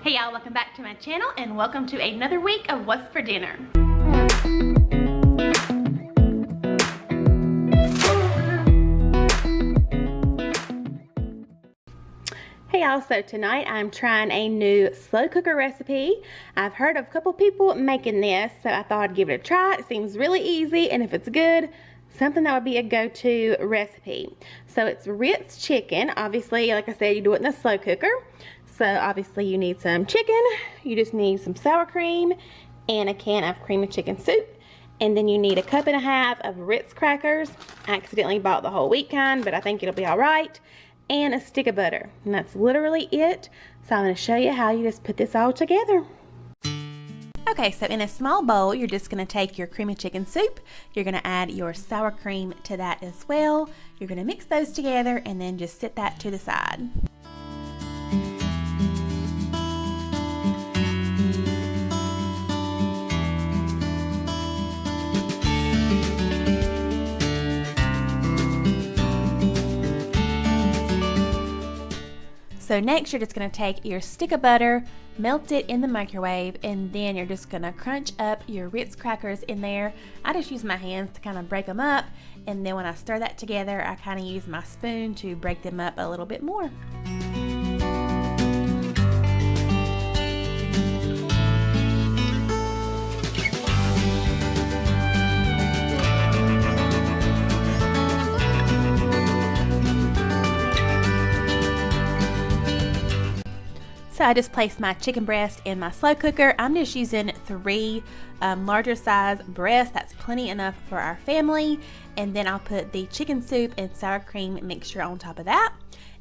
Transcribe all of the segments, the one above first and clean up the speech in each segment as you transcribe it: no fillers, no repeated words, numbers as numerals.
Hey y'all, welcome back to my channel and welcome to another week of What's for Dinner. Hey y'all, so tonight I'm trying a new slow cooker recipe. I've heard of a couple people making this, so I thought I'd give it a try. It seems really easy, and if it's good, something that would be a go-to recipe. So it's Ritz chicken. Obviously, like I said, you do it in the slow cooker. So obviously you need some chicken, you just need some sour cream and a can of cream of chicken soup. And then you need a cup and a half of Ritz crackers. I accidentally bought the whole wheat kind, but I think it'll be all right. And a stick of butter. And that's literally it. So I'm going to show you how you just put this all together. Okay, so in a small bowl, you're just going to take your cream of chicken soup. You're going to add your sour cream to that as well. You're going to mix those together and then just set that to the side. So next you're just going to take your stick of butter, melt it in the microwave, and then you're just going to crunch up your Ritz crackers in there. I just use my hands to kind of break them up, and then when I stir that together, I kind of use my spoon to break them up a little bit more. So I just placed my chicken breast in my slow cooker. I'm just using 3 larger size breasts. That's plenty enough for our family. And then I'll put the chicken soup and sour cream mixture on top of that.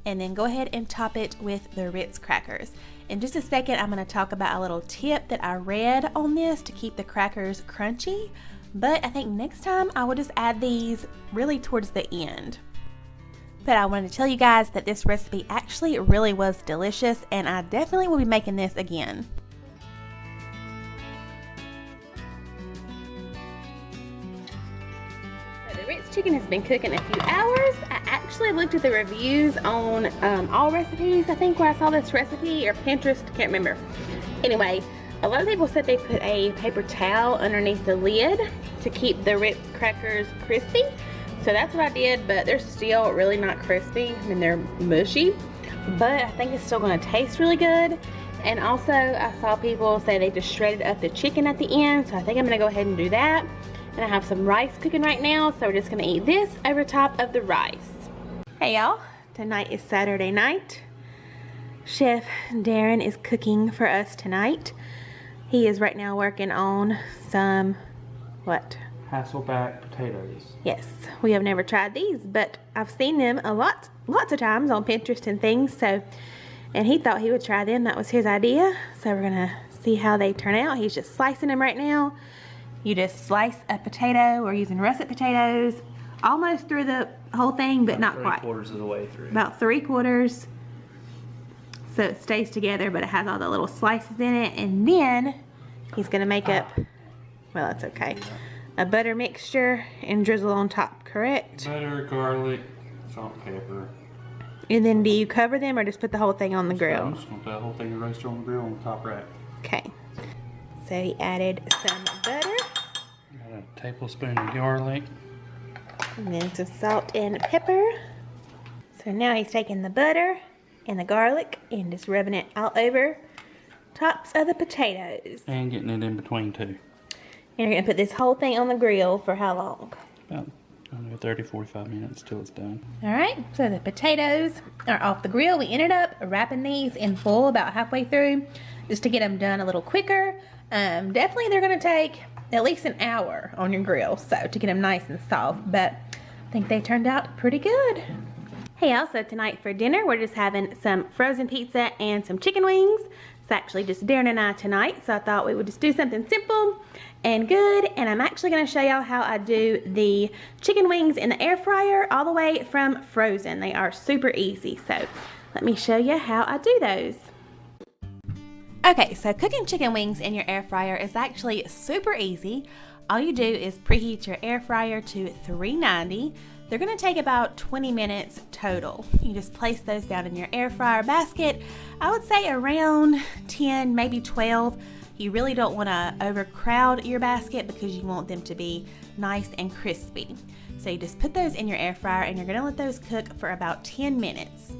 And then go ahead and top it with the Ritz crackers. In just a second, I'm going to talk about a little tip that I read on this to keep the crackers crunchy. But I think next time I will just add these really towards the end. But I wanted to tell you guys that this recipe actually really was delicious, and I definitely will be making this again. So the Ritz chicken has been cooking a few hours. I actually looked at the reviews on All Recipes, I think, where I saw this recipe, or Pinterest, can't remember. Anyway, a lot of people said they put a paper towel underneath the lid to keep the Ritz crackers crispy. So that's what I did, but they're still really not crispy. I mean, they're mushy, but I think it's still gonna taste really good. And also, I saw people say they just shredded up the chicken at the end, so I think I'm gonna go ahead and do that. And I have some rice cooking right now, so we're just gonna eat this over top of the rice. Hey y'all, tonight is Saturday night. Chef Darren is cooking for us tonight. He is right now working on some, what? Hasselback potatoes. Yes, we have never tried these, but I've seen them lots of times on Pinterest and things. So, and he thought he would try them. That was his idea. So we're gonna see how they turn out. He's just slicing them right now. You just slice a potato. We're using russet potatoes, almost through the whole thing, but not quite. 3/4 of the way through. About 3/4. So it stays together, but it has all the little slices in it. And then he's gonna make up. Well, that's okay. A butter mixture and drizzle on top, correct? Butter, garlic, salt, pepper. And then do you cover them or just put the whole thing on the grill? I'm just going to put the whole thing roasted on the grill on the top rack. Okay. So he added some butter. Got a tablespoon of garlic. And then some salt and pepper. So now he's taking the butter and the garlic and just rubbing it all over tops of the potatoes. And getting it in between too. And you're going to put this whole thing on the grill for how long? About 30-45 minutes till it's done. Alright, so the potatoes are off the grill. We ended up wrapping these in foil about halfway through just to get them done a little quicker. Definitely they're going to take at least an hour on your grill, so to get them nice and soft, but I think they turned out pretty good. Hey y'all, so tonight for dinner we're just having some frozen pizza and some chicken wings. It's actually just Darren and I tonight, so I thought we would just do something simple and good. And I'm actually going to show y'all how I do the chicken wings in the air fryer all the way from frozen. They are super easy, so let me show you how I do those. Okay, so cooking chicken wings in your air fryer is actually super easy. All you do is preheat your air fryer to 390. They're gonna take about 20 minutes total. You just place those down in your air fryer basket. I would say around 10, maybe 12. You really don't wanna overcrowd your basket because you want them to be nice and crispy. So you just put those in your air fryer and you're gonna let those cook for about 10 minutes.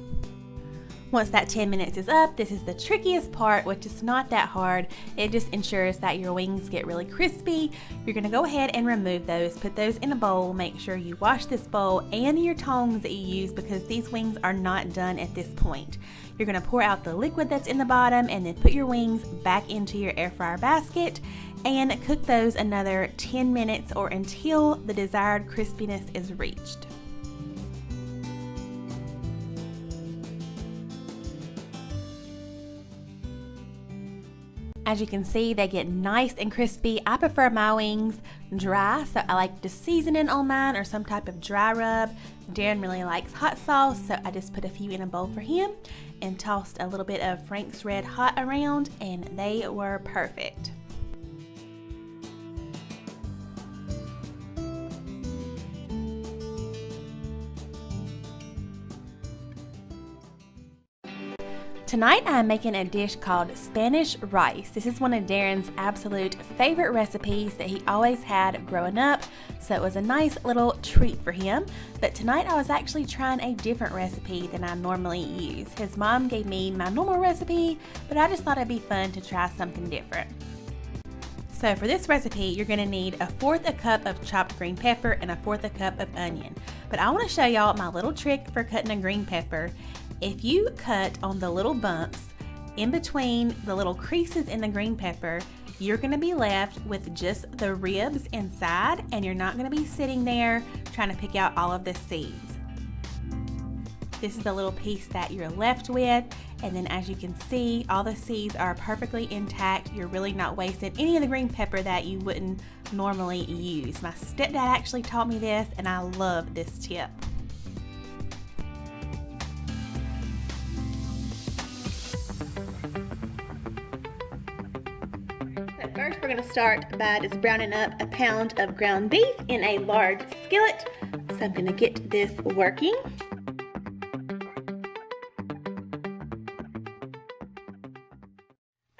Once that 10 minutes is up, this is the trickiest part, which is not that hard. It just ensures that your wings get really crispy. You're gonna go ahead and remove those, put those in a bowl. Make sure you wash this bowl and your tongs that you use because these wings are not done at this point. You're gonna pour out the liquid that's in the bottom and then put your wings back into your air fryer basket and cook those another 10 minutes or until the desired crispiness is reached. As you can see, they get nice and crispy. I prefer my wings dry, so I like to season it on mine or some type of dry rub. Darren really likes hot sauce, so I just put a few in a bowl for him and tossed a little bit of Frank's Red Hot around, and they were perfect. Tonight I'm making a dish called Spanish rice. This is one of Darren's absolute favorite recipes that he always had growing up, so it was a nice little treat for him. But tonight I was actually trying a different recipe than I normally use. His mom gave me my normal recipe, but I just thought it'd be fun to try something different. So for this recipe, you're gonna need 1/4 cup of chopped green pepper and 1/4 cup of onion. But I wanna show y'all my little trick for cutting a green pepper. If you cut on the little bumps in between the little creases in the green pepper, you're gonna be left with just the ribs inside, and you're not gonna be sitting there trying to pick out all of the seeds. This is the little piece that you're left with, and then as you can see, all the seeds are perfectly intact. You're really not wasting any of the green pepper that you wouldn't normally use. My stepdad actually taught me this, and I love this tip. First, we're going to start by just browning up a pound of ground beef in a large skillet. So I'm going to get this working.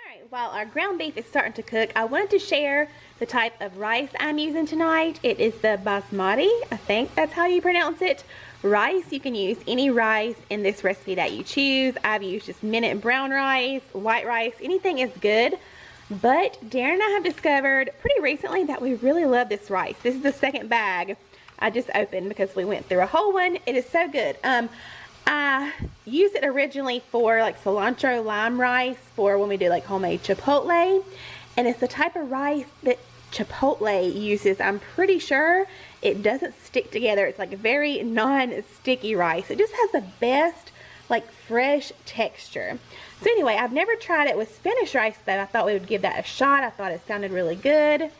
Alright, while our ground beef is starting to cook, I wanted to share the type of rice I'm using tonight. It is the basmati, I think that's how you pronounce it, rice. You can use any rice in this recipe that you choose. I've used just minute brown rice, white rice, anything is good. But Darren and I have discovered pretty recently that we really love this rice. This is the second bag I just opened because we went through a whole one. It is so good. I used it originally for like cilantro lime rice for when we do like homemade chipotle. And it's the type of rice that chipotle uses. I'm pretty sure it doesn't stick together. It's like a very non-sticky rice. It just has the best like fresh texture. So anyway, I've never tried it with Spanish rice though. I thought we would give that a shot. I thought it sounded really good.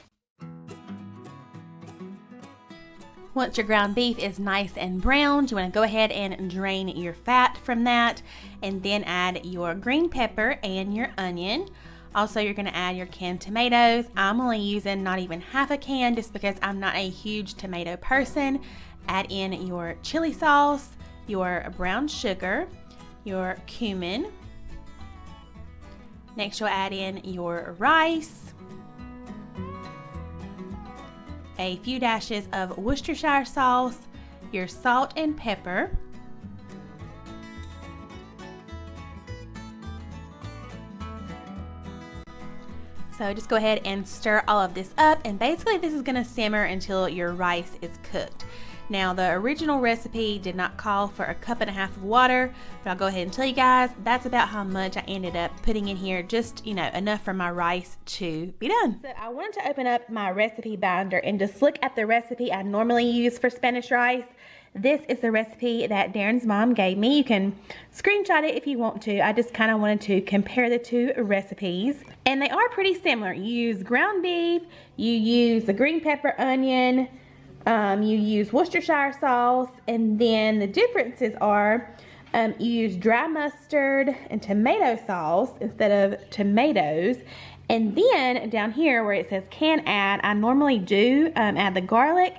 Once your ground beef is nice and browned, you want to go ahead and drain your fat from that and then add your green pepper and your onion. Also, you're going to add your canned tomatoes. I'm only using not even half a can just because I'm not a huge tomato person. Add in your chili sauce, your brown sugar, your cumin. Next, you'll add in your rice, a few dashes of Worcestershire sauce, your salt and pepper, so just go ahead and stir all of this up, and basically this is going to simmer until your rice is cooked. Now, the original recipe did not call for 1.5 cups of water, but I'll go ahead and tell you guys that's about how much I ended up putting in here, just, you know, enough for my rice to be done. So I wanted to open up my recipe binder and just look at the recipe I normally use for Spanish rice. This is the recipe that Darren's mom gave me. You can screenshot it if you want to. I just kind of wanted to compare the two recipes, and they are pretty similar. You use ground beef, you use the green pepper, onion, you use Worcestershire sauce, and then the differences are you use dry mustard and tomato sauce instead of tomatoes. And then down here where it says can add, I normally do add the garlic,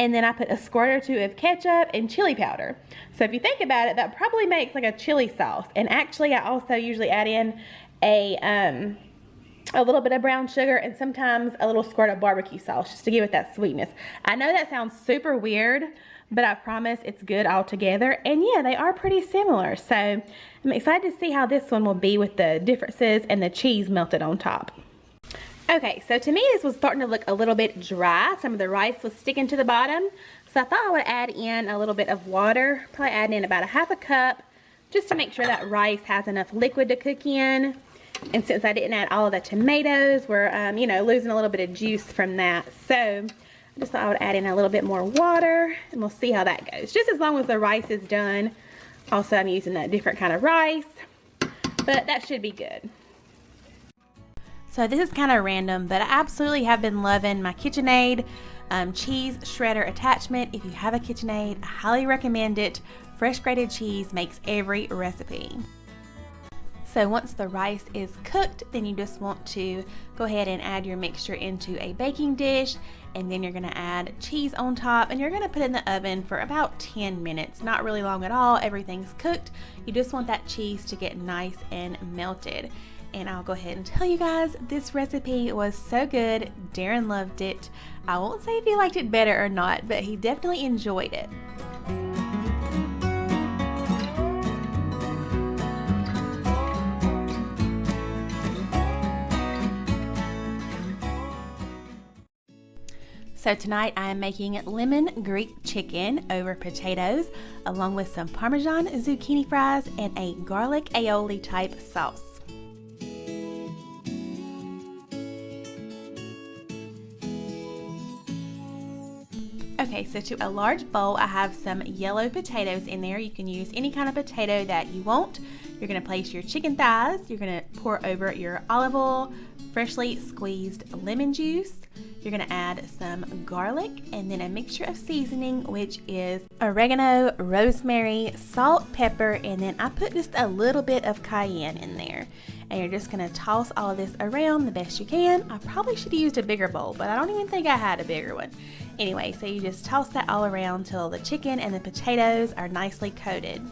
and then I put a squirt or two of ketchup and chili powder. So if you think about it, that probably makes like a chili sauce. And actually I also usually add in a little bit of brown sugar and sometimes a little squirt of barbecue sauce just to give it that sweetness. I know that sounds super weird, but I promise it's good all together. And yeah, they are pretty similar. So I'm excited to see how this one will be with the differences and the cheese melted on top. Okay, so to me this was starting to look a little bit dry. Some of the rice was sticking to the bottom. So I thought I would add in a little bit of water, probably adding in about a half a cup, just to make sure that rice has enough liquid to cook in. And since I didn't add all of the tomatoes, we're, you know, losing a little bit of juice from that. So I just thought I would add in a little bit more water, and we'll see how that goes. Just as long as the rice is done. Also, I'm using a different kind of rice, but that should be good. So this is kind of random, but I absolutely have been loving my KitchenAid cheese shredder attachment. If you have a KitchenAid, I highly recommend it. Fresh grated cheese makes every recipe. So once the rice is cooked, then you just want to go ahead and add your mixture into a baking dish, and then you're going to add cheese on top, and you're going to put it in the oven for about 10 minutes. Not really long at all. Everything's cooked. You just want that cheese to get nice and melted. And I'll go ahead and tell you guys, this recipe was so good. Darren loved it. I won't say if he liked it better or not, but he definitely enjoyed it. So tonight I am making lemon Greek chicken over potatoes, along with some Parmesan zucchini fries and a garlic aioli type sauce. Okay, so to a large bowl I have some yellow potatoes in there. You can use any kind of potato that you want. You're going to place your chicken thighs. You're going to pour over your olive oil, freshly squeezed lemon juice. You're going to add some garlic and then a mixture of seasoning, which is oregano, rosemary, salt, pepper, and then I put just a little bit of cayenne in there. And you're just going to toss all of this around the best you can. I probably should have used a bigger bowl, but I don't even think I had a bigger one. Anyway, so you just toss that all around till the chicken and the potatoes are nicely coated.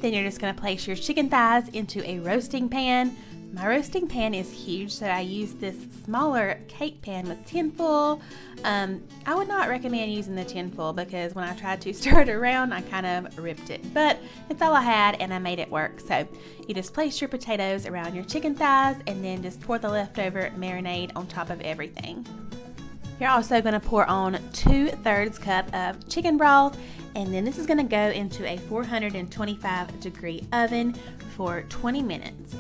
Then you're just going to place your chicken thighs into a roasting pan. My roasting pan is huge, so I use this smaller cake pan with tin foil. I would not recommend using the tin foil because when I tried to stir it around, I kind of ripped it. But it's all I had and I made it work. So you just place your potatoes around your chicken thighs and then just pour the leftover marinade on top of everything. You're also going to pour on 2/3 cup of chicken broth, and then this is going to go into a 425-degree oven for 20 minutes.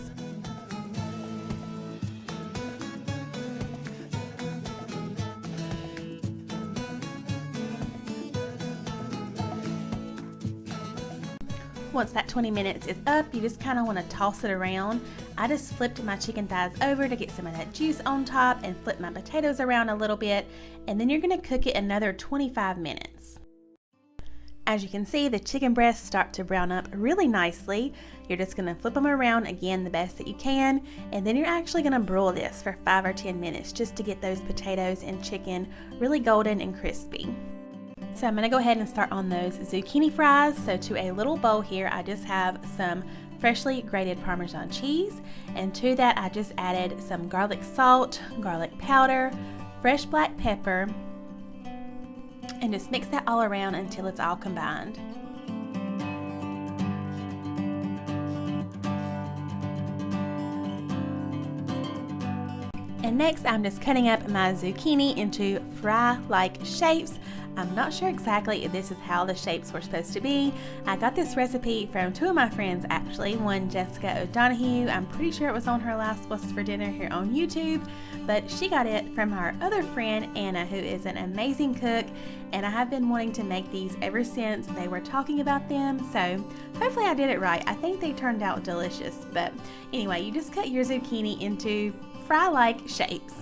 Once that 20 minutes is up, you just kind of want to toss it around. I just flipped my chicken thighs over to get some of that juice on top and flip my potatoes around a little bit, and then you're going to cook it another 25 minutes. As you can see, the chicken breasts start to brown up really nicely. You're just going to flip them around again the best that you can, and then you're actually going to broil this for 5 or 10 minutes just to get those potatoes and chicken really golden and crispy. So I'm going to go ahead and start on those zucchini fries. So to a little bowl here, I just have some freshly grated Parmesan cheese, and to that I just added some garlic salt, garlic powder, fresh black pepper, and just mix that all around until it's all combined. And next I'm just cutting up my zucchini into fry-like shapes. I'm not sure exactly if this is how the shapes were supposed to be. I got this recipe from 2 of my friends actually. One, Jessica O'Donoghue. I'm pretty sure it was on her last What's for Dinner here on YouTube, but she got it from her other friend Anna, who is an amazing cook, and I have been wanting to make these ever since they were talking about them, so hopefully I did it right. I think they turned out delicious, but anyway, you just cut your zucchini into fry-like shapes.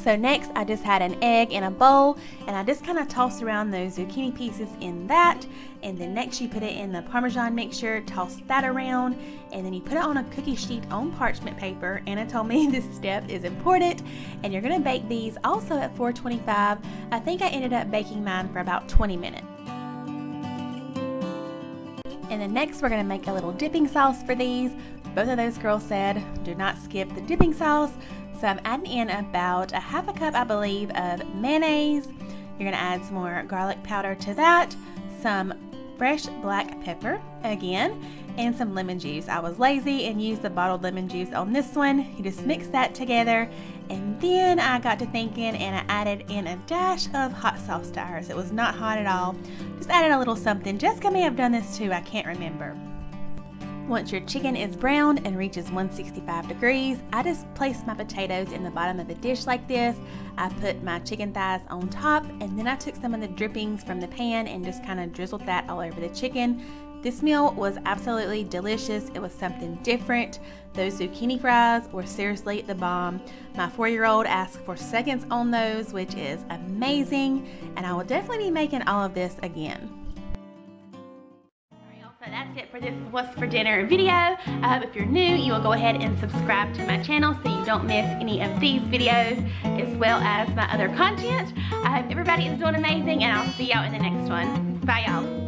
So next I just had an egg in a bowl, and I just kind of tossed around those zucchini pieces in that, and then next you put it in the Parmesan mixture, toss that around, and then you put it on a cookie sheet on parchment paper. Anna told me this step is important, and you're gonna bake these also at 425. I think I ended up baking mine for about 20 minutes. And then next we're gonna make a little dipping sauce for these. Both of those girls said, do not skip the dipping sauce. So I'm adding in about a half a cup, I believe, of mayonnaise. You're gonna add some more garlic powder to that, some fresh black pepper again, and some lemon juice. I was lazy and used the bottled lemon juice on this one. You just mix that together, and then I got to thinking and I added in a dash of hot sauce to ours. It was not hot at all. Just added a little something. Jessica may have done this too, I can't remember. Once your chicken is browned and reaches 165 degrees, I just place my potatoes in the bottom of the dish like this. I put my chicken thighs on top, and then I took some of the drippings from the pan and just kind of drizzled that all over the chicken. This meal was absolutely delicious. It was something different. Those zucchini fries were seriously the bomb. My 4-year-old asked for seconds on those, which is amazing, and I will definitely be making all of this again. So that's it for this What's for Dinner video. If you're new, you will go ahead and subscribe to my channel so you don't miss any of these videos as well as my other content. I hope everybody is doing amazing, and I'll see y'all in the next one. Bye, y'all.